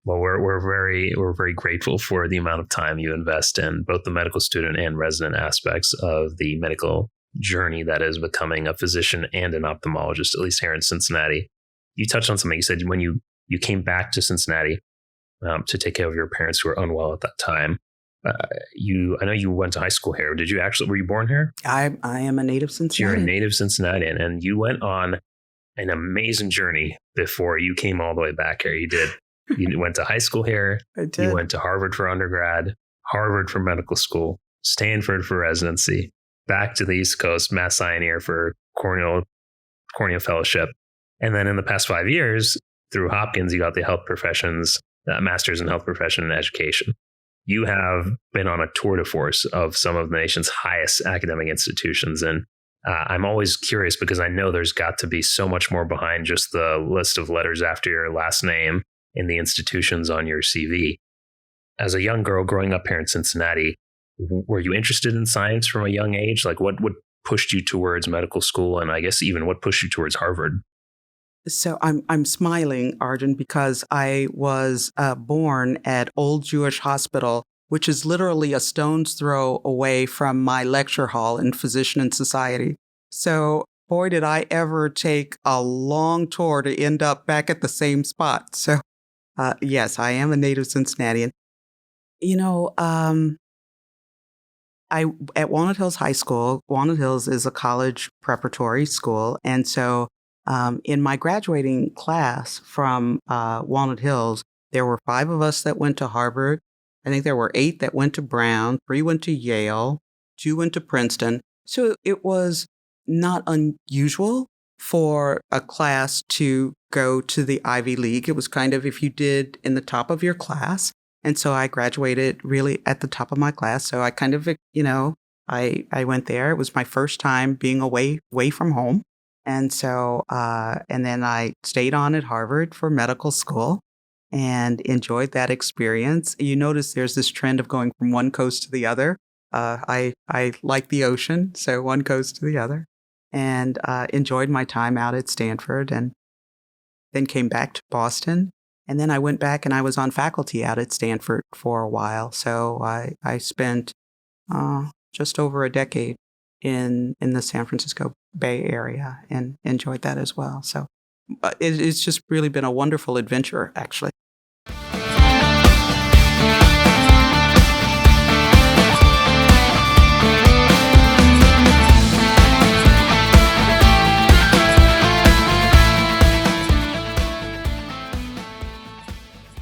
Well, we're very grateful for the amount of time you invest in both the medical student and resident aspects of the medical journey that is becoming a physician and an ophthalmologist, at least here in Cincinnati. You touched on something. You said when you came back to Cincinnati to take care of your parents who were unwell at that time. I know you went to high school here. Were you born here? I am a native So you're a Cincinnati. native Cincinnatian, and you went on an amazing journey before you came all the way back here. You did. You went to high school here. I did. You went to Harvard for undergrad, Harvard for medical school, Stanford for residency, back to the East Coast, Mass Pioneer for cornea fellowship. And then in the past 5 years, through Hopkins, you got the health professions, master's in health profession and education. You have been on a tour de force of some of the nation's highest academic institutions. And I'm always curious because I know there's got to be so much more behind just the list of letters after your last name in the institutions on your CV. As a young girl growing up here in Cincinnati, were you interested in science from a young age? Like what pushed you towards medical school? And I guess even what pushed you towards Harvard? So I'm smiling, Arjan, because I was born at Old Jewish Hospital, which is literally a stone's throw away from my lecture hall in Physician and Society. So boy, did I ever take a long tour to end up back at the same spot. So yes, I am a native Cincinnatian. You know, I at Walnut Hills High School. Walnut Hills is a college preparatory school, and so in my graduating class from Walnut Hills, there were 5 of us that went to Harvard. I think there were 8 that went to Brown, 3 went to Yale, 2 went to Princeton. So it was not unusual for a class to go to the Ivy League. It was kind of if you did in the top of your class. And so I graduated really at the top of my class. So I kind of, I went there. It was my first time being away from home. And so, and then I stayed on at Harvard for medical school and enjoyed that experience. You notice there's this trend of going from one coast to the other. I like the ocean, so one coast to the other, and enjoyed my time out at Stanford, and then came back to Boston. And then I went back and I was on faculty out at Stanford for a while. So I spent just over a decade in the San Francisco Bay Area and enjoyed that as well. So it's just really been a wonderful adventure, actually.